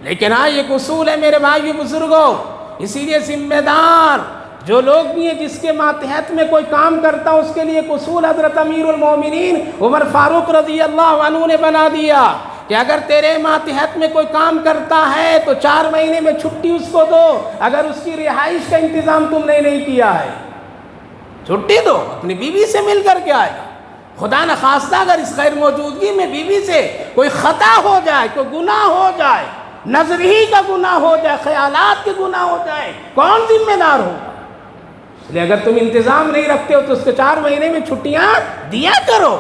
لیکن ہاں ایک اصول ہے میرے بھائی بزرگوں، اسی لیے ذمہ دار جو لوگ بھی ہیں، جس کے ماتحت میں کوئی کام کرتا اس کے لیے ایک اصول حضرت امیر المومنین عمر فاروق رضی اللہ عنہ نے بنا دیا کہ اگر تیرے ماتحت میں کوئی کام کرتا ہے تو 4 مہینے میں چھٹی اس کو دو، اگر اس کی رہائش کا انتظام تم نے نہیں کیا ہے چھٹی دو، اپنی بیوی سے مل کر کے آئے گا۔ خدا نخواستہ اگر اس غیر موجودگی میں بیوی سے کوئی خطا ہو جائے، کوئی گناہ ہو جائے، نظر ہی کا گناہ ہو جائے، خیالات کے گناہ ہو جائے، کون ذمہ دار ہوگا؟ اس لیے اگر تم انتظام نہیں رکھتے ہو تو اس کے 4 مہینے میں چھٹیاں دیا کرو۔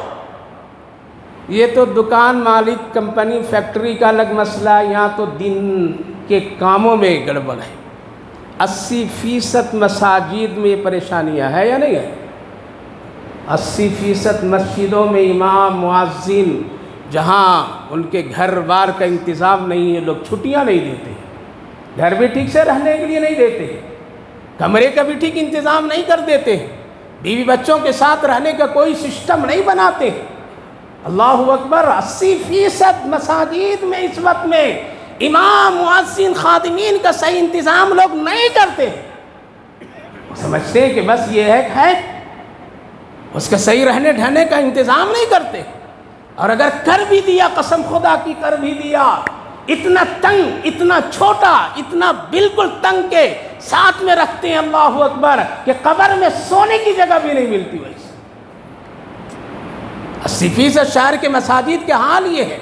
یہ تو دکان مالک، کمپنی، فیکٹری کا الگ مسئلہ، یہاں تو دن کے کاموں میں گڑبڑ ہے۔ 80% مساجد میں یہ پریشانیاں ہے یا نہیں ہے؟ 80% مسجدوں میں امام مؤذن جہاں ان کے گھر بار کا انتظام نہیں ہے، لوگ چھٹیاں نہیں دیتے، گھر بھی ٹھیک سے رہنے کے لیے نہیں دیتے، کمرے کا بھی ٹھیک انتظام نہیں کر دیتے، بیوی بچوں کے ساتھ رہنے کا کوئی سسٹم نہیں بناتے۔ اللہ اکبر، 80% مساجد میں اس وقت میں امام مؤذن خادمین کا صحیح انتظام لوگ نہیں کرتے، سمجھتے ہیں کہ بس یہ ہے اس کا صحیح رہنے ڈھنے کا انتظام نہیں کرتے، اور اگر کر بھی دیا، قسم خدا کی کر بھی دیا اتنا تنگ، اتنا چھوٹا، اتنا بالکل تنگ کے ساتھ میں رکھتے ہیں اللہ اکبر کہ قبر میں سونے کی جگہ بھی نہیں ملتی ویسے۔ 80% شہر کے مساجد کے حال یہ ہے،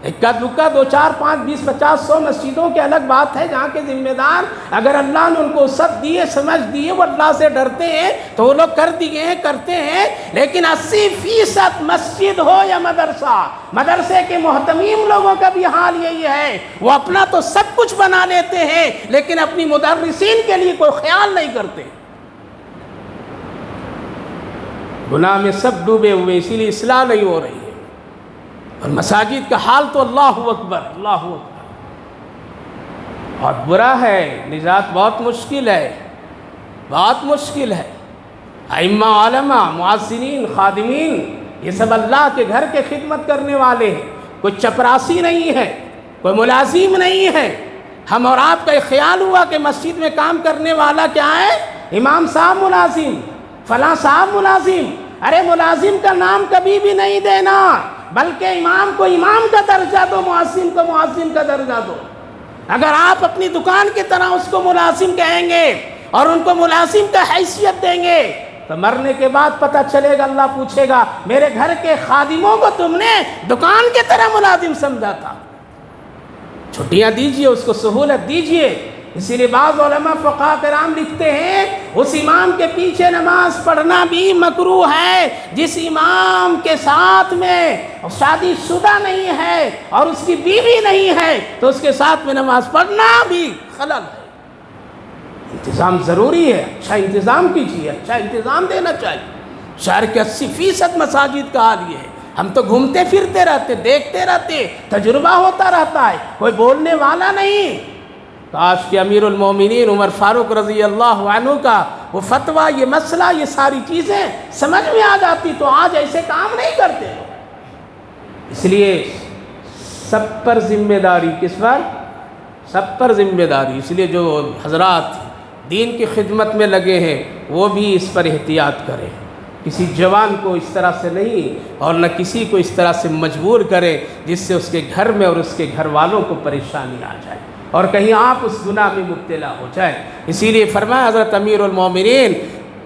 اکا دکا 2 4 5 20 50 100 مسجدوں کی الگ بات ہے، جہاں کے ذمہ دار اگر اللہ نے ان کو وسعت دیے، سمجھ دیے، وہ اللہ سے ڈرتے ہیں تو وہ لوگ کر دیے ہیں، کرتے ہیں۔ لیکن 80% مسجد ہو یا مدرسہ، مدرسے کے محتمیم لوگوں کا بھی حال یہی ہے، وہ اپنا تو سب کچھ بنا لیتے ہیں لیکن اپنی مدرسین کے لیے کوئی خیال نہیں کرتے، گناہ میں سب ڈوبے ہوئے، اسی لیے اصلاح نہیں ہو رہی ہے۔ اور مساجد کا حال تو اللہ اکبر، اللہ اکبر، بہت برا ہے، نجات بہت مشکل ہے، بہت مشکل ہے۔ ائمہ، علماء، معززین، خادمین، یہ سب اللہ کے گھر کے خدمت کرنے والے ہیں، کوئی چپراسی نہیں ہے، کوئی ملازم نہیں ہے۔ ہم اور آپ کا یہ خیال ہوا کہ مسجد میں کام کرنے والا کیا ہے؟ امام صاحب ملازم، فلاں صاحب ملازم۔ ارے ملازم کا نام کبھی بھی نہیں دینا، بلکہ امام کو امام کا درجہ دو، مؤذن کو مؤذن کا درجہ دو۔ اگر آپ اپنی دکان کی طرح اس کو ملازم کہیں گے اور ان کو ملازم کا حیثیت دیں گے تو مرنے کے بعد پتہ چلے گا، اللہ پوچھے گا میرے گھر کے خادموں کو تم نے دکان کی طرح ملازم سمجھا تھا۔ چھٹیاں دیجئے، اس کو سہولت دیجئے۔ اسی لیے بعض علماء فقہاء کرام لکھتے ہیں اس امام کے پیچھے نماز پڑھنا بھی مکروہ ہے جس امام کے ساتھ میں شادی شدہ نہیں ہے اور اس کی بیوی نہیں ہے، تو اس کے ساتھ میں نماز پڑھنا بھی خلل ہے۔ انتظام ضروری ہے، اچھا انتظام کیجیے، اچھا انتظام دینا چاہیے۔ شہر کے 80% مساجد کا حال یہ ہے، ہم تو گھومتے پھرتے رہتے، دیکھتے رہتے، تجربہ ہوتا رہتا ہے، کوئی بولنے والا نہیں۔ کاش کہ امیر المومنین عمر فاروق رضی اللہ عنہ کا وہ فتویٰ، یہ مسئلہ، یہ ساری چیزیں سمجھ میں آ جاتی تو آج ایسے کام نہیں کرتے۔ اس لیے سب پر ذمہ داری، کس پر؟ سب پر ذمہ داری۔ اس لیے جو حضرات دین کی خدمت میں لگے ہیں وہ بھی اس پر احتیاط کریں، کسی جوان کو اس طرح سے نہیں اور نہ کسی کو اس طرح سے مجبور کرے جس سے اس کے گھر میں اور اس کے گھر والوں کو پریشانی آ جائے اور کہیں آپ اس گناہ میں مبتلا ہو جائے۔ اسی لیے فرمایا حضرت امیر المومنین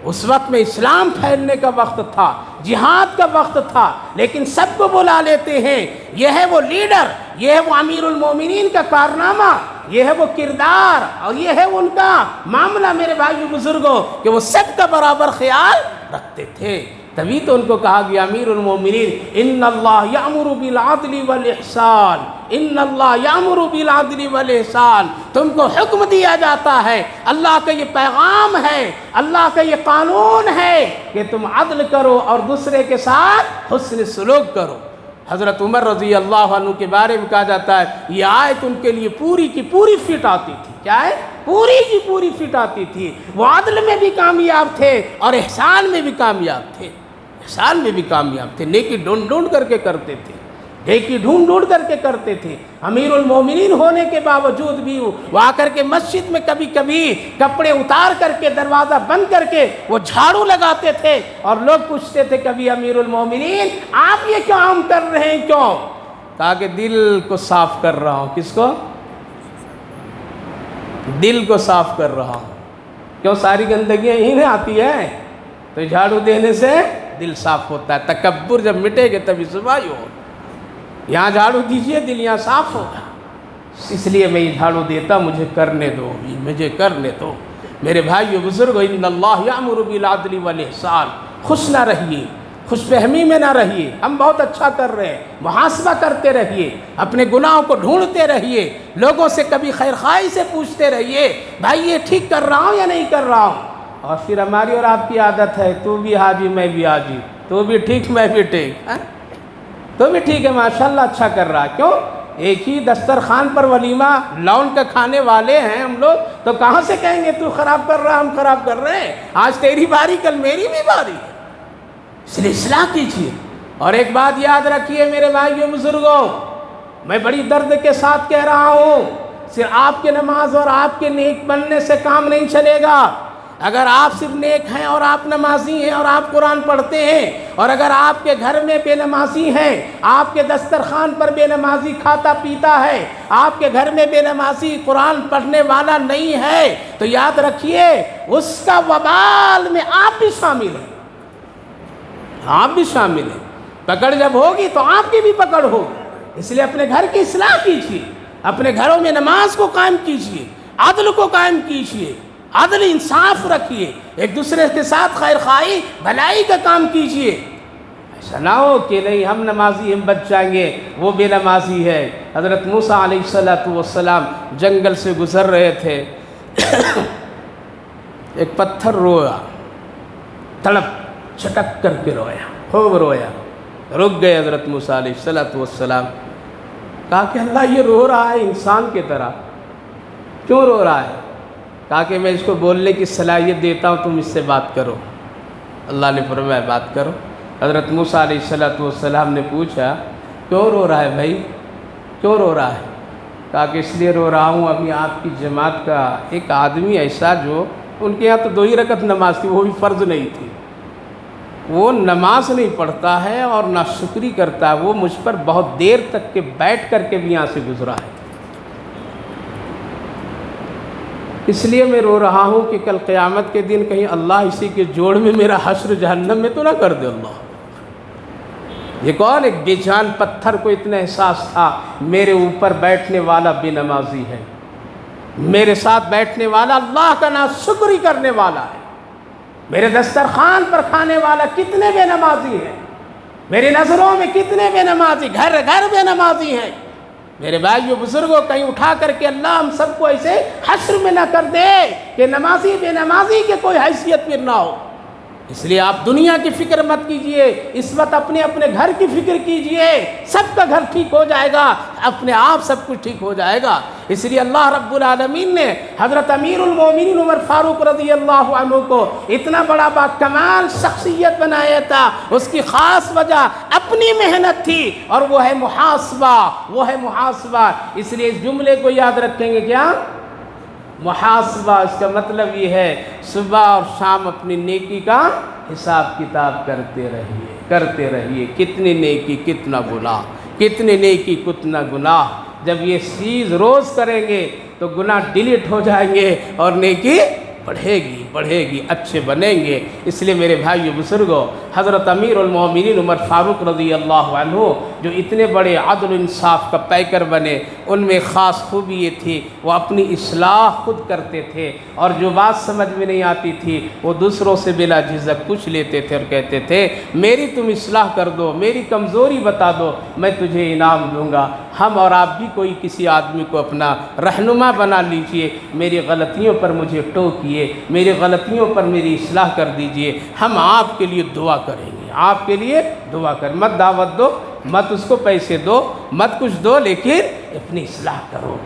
اس وقت میں اسلام پھیلنے کا وقت تھا، جہاد کا وقت تھا، لیکن سب کو بلا لیتے ہیں۔ یہ ہے وہ لیڈر، یہ ہے وہ امیر المومنین کا کارنامہ، یہ ہے وہ کردار اور یہ ہے ان کا معاملہ میرے بھائیو بزرگوں کہ وہ سب کا برابر خیال رکھتے تھے۔ تبھی تو ان کو کہا گیا امیر المومنین ان اللہ یامر بالعدل والاحسان، ان اللہ یامر بالعدل والاحسان، تم کو حکم دیا جاتا ہے، اللہ کا یہ پیغام ہے، اللہ کا یہ قانون ہے کہ تم عدل کرو اور دوسرے کے ساتھ حسن سلوک کرو۔ حضرت عمر رضی اللہ عنہ کے بارے میں کہا جاتا ہے یہ آیت ان کے لیے پوری کی پوری فٹ آتی تھی۔ کیا ہے؟ پوری کی پوری فٹ آتی تھی۔ وہ عدل میں بھی کامیاب تھے اور احسان میں بھی کامیاب تھے، احسان میں بھی کامیاب تھے، نیکی ڈھونڈ ڈھونڈ کر کے کرتے تھے، نیکی ڈھونڈ ڈھونڈ کر کے کرتے تھے۔ امیر المومنین ہونے کے باوجود بھی وہ آ کر کے مسجد میں کبھی کبھی کپڑے اتار کر کے دروازہ بند کر کے وہ جھاڑو لگاتے تھے اور لوگ پوچھتے تھے کبھی امیر المومنین آپ یہ کام کر رہے ہیں کیوں؟ کہا کہ دل کو صاف کر رہا ہوں۔ کس کو؟ دل کو صاف کر رہا ہوں۔ کیوں؟ ساری گندگیاں یہیں میں آتی ہے تو جھاڑو دینے سے دل صاف ہوتا ہے۔ تکبر جب مٹے گے تبھی صفائی ہو۔ یہاں جھاڑو دیجئے، دل یہاں صاف ہوگا۔ اس لیے میں یہ جھاڑو دیتا، مجھے کرنے دو، مجھے کرنے دو۔ میرے بھائیو بزرگو ان اللہ یامر بالعدل والاحسان، خوش نہ رہیے، خوش فہمی میں نہ رہیے، ہم بہت اچھا کر رہے ہیں، محاسبہ کرتے رہیے، اپنے گناہوں کو ڈھونڈتے رہیے، لوگوں سے کبھی خیر خواہی سے پوچھتے رہیے بھائی یہ ٹھیک کر رہا ہوں یا نہیں کر رہا ہوں۔ اور پھر ہماری اور آپ کی عادت ہے تو بھی حاجی میں بھی حاجی، تو بھی ٹھیک میں بھی ٹھیک، تو بھی ٹھیک ہے ماشاءاللہ اچھا کر رہا ہے۔ کیوں؟ ایک ہی دسترخوان پر ولیمہ لاؤن کا کھانے والے ہیں ہم لوگ، تو کہاں سے کہیں گے تو خراب کر رہا ہم خراب کر رہے ہیں؟ آج تیری باری کل میری بھی باری ہے، اس لیے اصلاح کیجیے۔ اور ایک بات یاد رکھیے میرے بھائیو بزرگوں، میں بڑی درد کے ساتھ کہہ رہا ہوں، صرف آپ کے نماز اور آپ کے نیک بننے سے کام نہیں چلے گا، اگر آپ صرف نیک ہیں اور آپ نمازی ہیں اور آپ قرآن پڑھتے ہیں، اور اگر آپ کے گھر میں بے نمازی ہیں، آپ کے دسترخوان پر بے نمازی کھاتا پیتا ہے، آپ کے گھر میں بے نمازی قرآن پڑھنے والا نہیں ہے، تو یاد رکھیے اس کا وبال میں آپ بھی شامل ہیں، آپ بھی شامل ہیں۔ پکڑ جب ہوگی تو آپ کی بھی پکڑ ہوگی۔ اس لیے اپنے گھر کی اصلاح کیجیے، اپنے گھروں میں نماز کو قائم کیجیے، عدل کو قائم کیجیے، عدل انصاف رکھیے، ایک دوسرے کے ساتھ خیر خواہی بھلائی کا کام کیجیے۔ ایسا نہ ہو کہ نہیں ہم نمازی ہم بچ جائیں گے، وہ بے نمازی ہے۔ حضرت موسیٰ علیہ السلام جنگل سے گزر رہے تھے، ایک پتھر رویا، تڑپ چھٹک کر کے رویا، خوب رویا۔ رک گئے حضرت موسیٰ علیہ السلام، کہا کہ اللہ یہ رو رہا ہے انسان کی طرح، کیوں رو رہا ہے؟ کہا کہ میں اس کو بولنے کی صلاحیت دیتا ہوں، تم اس سے بات کرو۔ اللہ نے فرمایا بات کرو۔ حضرت موسیٰ علیہ السلام نے پوچھا کیوں رو رہا ہے بھائی، کیوں رو رہا ہے؟ کہا کہ اس لیے رو رہا ہوں ابھی آپ کی جماعت کا ایک آدمی ایسا جو ان کے یہاں تو 2 ہی رکعت نماز تھی، وہ بھی فرض نہیں تھی، وہ نماز نہیں پڑھتا ہے اور نہ شکری کرتا ہے، وہ مجھ پر بہت دیر تک کے بیٹھ کر کے بھی یہاں سے گزرا ہے، اس لیے میں رو رہا ہوں کہ کل قیامت کے دن کہیں اللہ اسی کے جوڑ میں میرا حشر جہنم میں تو نہ کر دے اللہ۔ یہ کون؟ ایک بے جان پتھر کو اتنا احساس تھا میرے اوپر بیٹھنے والا بے نمازی ہے، میرے ساتھ بیٹھنے والا اللہ کا ناشکری کرنے والا ہے، میرے دسترخوان پر کھانے والا کتنے بے نمازی ہیں، میری نظروں میں کتنے بے نمازی، گھر گھر بے نمازی ہیں۔ میرے بھائیو بزرگوں، کہیں اٹھا کر کے اللہ ہم سب کو ایسے حشر میں نہ کر دے کہ نمازی بے نمازی کے کوئی حیثیت پھر نہ ہو۔ اس لیے آپ دنیا کی فکر مت کیجئے، اس وقت اپنے اپنے گھر کی فکر کیجئے، سب کا گھر ٹھیک ہو جائے گا، اپنے آپ سب کچھ ٹھیک ہو جائے گا۔ اس لیے اللہ رب العالمین نے حضرت امیر المومنین عمر فاروق رضی اللہ عنہ کو اتنا بڑا باکمال شخصیت بنایا تھا، اس کی خاص وجہ اپنی محنت تھی، اور وہ ہے محاسبہ، وہ ہے محاسبہ۔ اس لیے اس جملے کو یاد رکھیں گے کیا؟ محاسبہ، اس کا مطلب یہ ہے صبح اور شام اپنی نیکی کا حساب کتاب کرتے رہیے، کتنی نیکی کتنا گناہ، کتنی نیکی کتنا گناہ۔ جب یہ چیز روز کریں گے تو گناہ ڈیلیٹ ہو جائیں گے اور نیکی بڑھے گی، اچھے بنیں گے۔ اس لیے میرے بھائیو بزرگوں، حضرت امیر المومنین عمر فاروق رضی اللہ عنہ جو اتنے بڑے عدل و انصاف کا پیکر بنے، ان میں خاص خوبی یہ تھی وہ اپنی اصلاح خود کرتے تھے، اور جو بات سمجھ میں نہیں آتی تھی وہ دوسروں سے بلا جھجک پوچھ لیتے تھے اور کہتے تھے میری تم اصلاح کر دو، میری کمزوری بتا دو، میں تجھے انعام دوں گا۔ ہم اور آپ بھی کوئی کسی آدمی کو اپنا رہنما بنا لیجئے، میری غلطیوں پر مجھے ٹوکیے، میری غلطیوں پر میری اصلاح کر دیجئے، ہم آپ کے لیے دعا کریں گے، آپ کے لیے دعا کریں۔ مت دعوت دو، مت اس کو پیسے دو، مت کچھ دو، لیکن اپنی اصلاح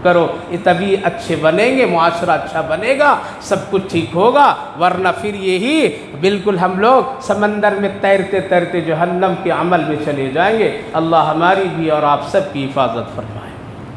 کرو، یہ تبھی اچھے بنیں گے، معاشرہ اچھا بنے گا، سب کچھ ٹھیک ہوگا، ورنہ پھر یہی بالکل ہم لوگ سمندر میں تیرتے تیرتے جہنم کے عمل میں چلے جائیں گے۔ اللہ ہماری بھی اور آپ سب کی حفاظت فرمائے۔